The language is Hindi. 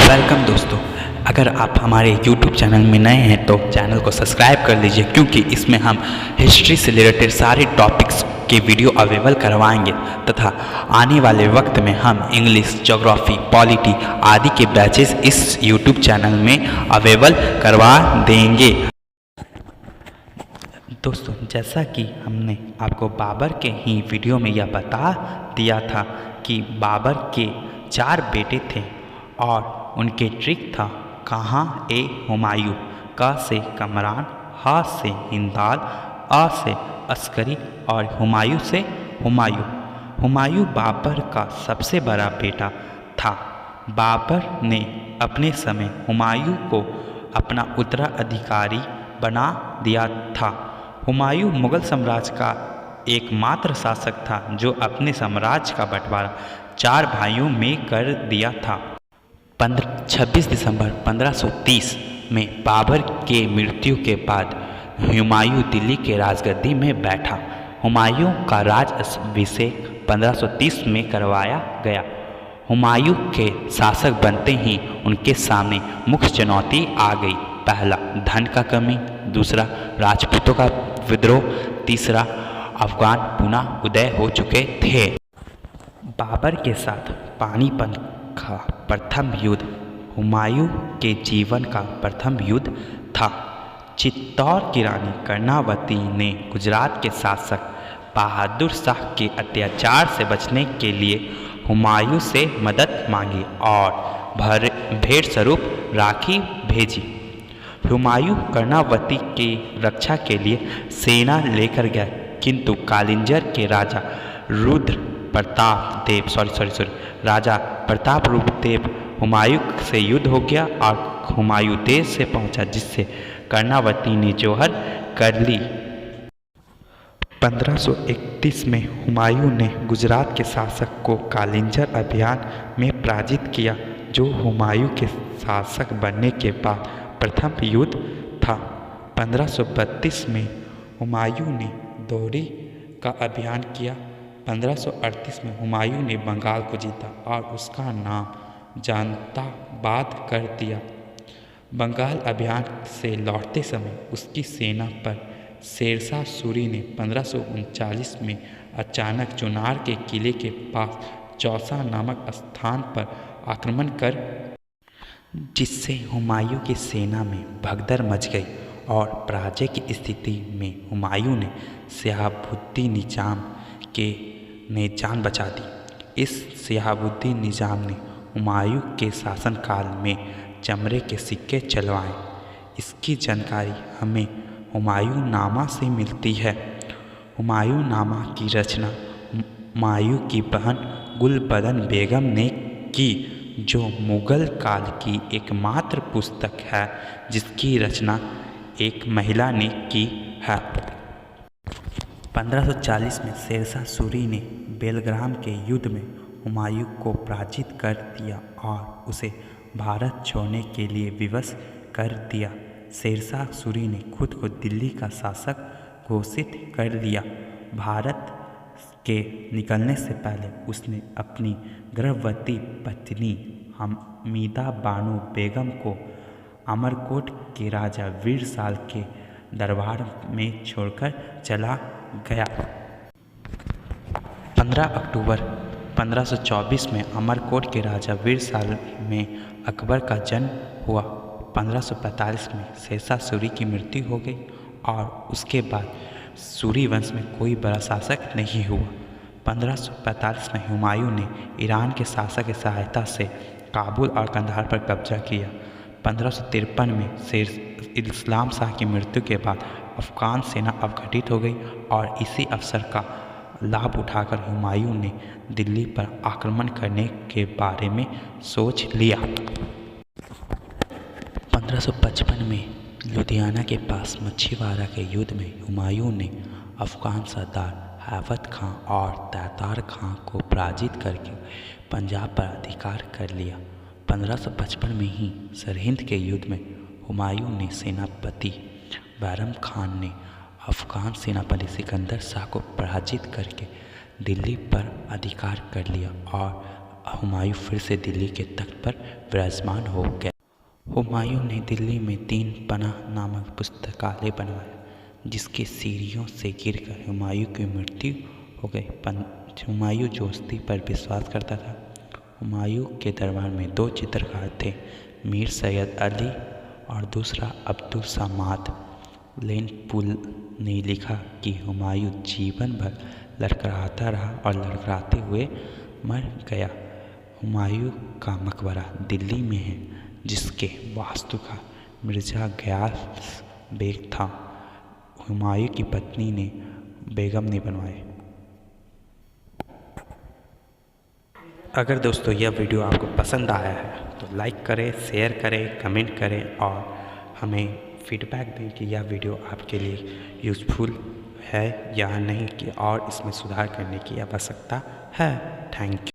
वेलकम दोस्तों। अगर आप हमारे YouTube चैनल में नए हैं तो चैनल को सब्सक्राइब कर लीजिए, क्योंकि इसमें हम हिस्ट्री से रिलेटेड सारे टॉपिक्स के वीडियो अवेलेबल करवाएंगे तथा आने वाले वक्त में हम इंग्लिश, ज्योग्राफी, पॉलिटी आदि के बैचेस इस YouTube चैनल में अवेलेबल करवा देंगे। दोस्तों, जैसा कि हमने आपको बाबर के ही वीडियो में यह बता दिया था कि बाबर के 4 बेटे थे और उनके ट्रिक था कहाँ ए हुमायूं, क से कमरान, ह से हिंदाल, अ से अस्करी और हुमायूं से हुमायूं। हुमायूं बाबर का सबसे बड़ा बेटा था। बाबर ने अपने समय हुमायूं को अपना उत्तराधिकारी बना दिया था। हुमायूं मुगल साम्राज्य का एकमात्र शासक था जो अपने साम्राज्य का बंटवारा 4 भाइयों में कर दिया था। 26 दिसंबर 1530 में बाबर के मृत्यु के बाद हुमायूं दिल्ली के राजगद्दी में बैठा। हुमायूं का राज्याभिषेक 1530 में करवाया गया। हुमायूं के शासक बनते ही उनके सामने मुख्य चुनौती आ गई। पहला, धन का कमी; दूसरा, राजपूतों का विद्रोह; तीसरा, अफगान पुनः उदय हो चुके थे। बाबर के साथ पानीपत का प्रथम युद्ध हुमायूं के जीवन का प्रथम युद्ध था। चित्तौड़ की रानी कर्णावती ने गुजरात के शासक बहादुर शाह के अत्याचार से बचने के लिए हुमायूं से मदद मांगी और भेंट स्वरूप राखी भेजी। हुमायूं कर्णावती की रक्षा के लिए सेना लेकर गए, किंतु कालिंजर के राजा राजा प्रताप रूप देव हुमायूं से युद्ध हो गया और हुमायूं देर से पहुंचा, जिससे कर्णावती ने जोहर कर ली। 1531 में हुमायूं ने गुजरात के शासक को कालिंजर अभियान में पराजित किया, जो हुमायूं के शासक बनने के बाद प्रथम युद्ध था। 1532 में हुमायूं ने दोहरी का अभियान किया। 1538 में हुमायूं ने बंगाल को जीता और उसका नाम जानताबाद कर दिया। बंगाल अभियान से लौटते समय उसकी सेना पर शेरशाह सूरी ने 1539 में अचानक चुनार के किले के पास चौसा नामक स्थान पर आक्रमण कर, जिससे हुमायूं की सेना में भगदड़ मच गई और पराजय की स्थिति में हुमायूं ने शिहाबुद्दीन निजाम ने जान बचा दी। इस शिहाबुद्दीन निजाम ने हुमायूं के शासनकाल में चमड़े के सिक्के चलवाए। इसकी जानकारी हमें हुमायूं नामा से मिलती है। हुमायूं नामा की रचना हुमायूं की बहन गुलबदन बेगम ने की, जो मुगल काल की एकमात्र पुस्तक है जिसकी रचना एक महिला ने की है। 1540 में शेरशाह सूरी ने बेलग्राम के युद्ध में हुमायूं को पराजित कर दिया और उसे भारत छोड़ने के लिए विवश कर दिया। शेरशाह सूरी ने खुद को दिल्ली का शासक घोषित कर लिया। भारत के निकलने से पहले उसने अपनी गर्भवती पत्नी हमीदा बानो बेगम को अमरकोट के राजा वीरसाल के दरबार में छोड़कर चला गया। 15 अक्टूबर 1524 में अमरकोट के राजा वीरसाल में अकबर का जन्म हुआ। 1545 में शेरशाह सूरी की मृत्यु हो गई और उसके बाद सूरी वंश में कोई बड़ा शासक नहीं हुआ। 1545 में हुमायूं ने ईरान के शासक की सहायता से काबुल और कंधार पर कब्जा किया। 1553 में शेर इस्लाम शाह की मृत्यु के बाद अफगान सेना अपघटित हो गई और इसी अवसर का लाभ उठाकर हुमायूं ने दिल्ली पर आक्रमण करने के बारे में सोच लिया। 1555 में लुधियाना के पास मछीवाड़ा के युद्ध में हुमायूं ने अफगान सरदार हैबत खां और तैतार खां को पराजित करके पंजाब पर अधिकार कर लिया। 1555 में ही सरहिंद के युद्ध में हुमायूं ने सेनापति बैरम खान ने अफगान सेनापति सिकंदर शाह को पराजित करके दिल्ली पर अधिकार कर लिया और हुमायूं फिर से दिल्ली के तख्त पर विराजमान हो गया। हुमायूं ने दिल्ली में 3 पनाह नामक पुस्तकालय बनवाया, जिसके सीढ़ियों से गिरकर हुमायूं की मृत्यु हो गई। हुमायूं दोस्ती पर विश्वास करता था। हुमायूं के दरबार में 2 चित्रकार थे, मीर सैयद अली और दूसरा अब्दुल समाद। लेनपुल ने लिखा कि हुमायूं जीवन भर लड़खड़ाता रहा और लड़खड़ाते हुए मर गया। हुमायूं का मकबरा दिल्ली में है, जिसके वास्तुकार मिर्ज़ा ग़ियास बेग था। हुमायूं की पत्नी ने बेगम ने बनवाए। अगर दोस्तों यह वीडियो आपको पसंद आया है तो लाइक करें, शेयर करें, कमेंट करें और हमें फीडबैक दें कि यह वीडियो आपके लिए यूज़फुल है या नहीं, कि और इसमें सुधार करने की आवश्यकता है। Thank you.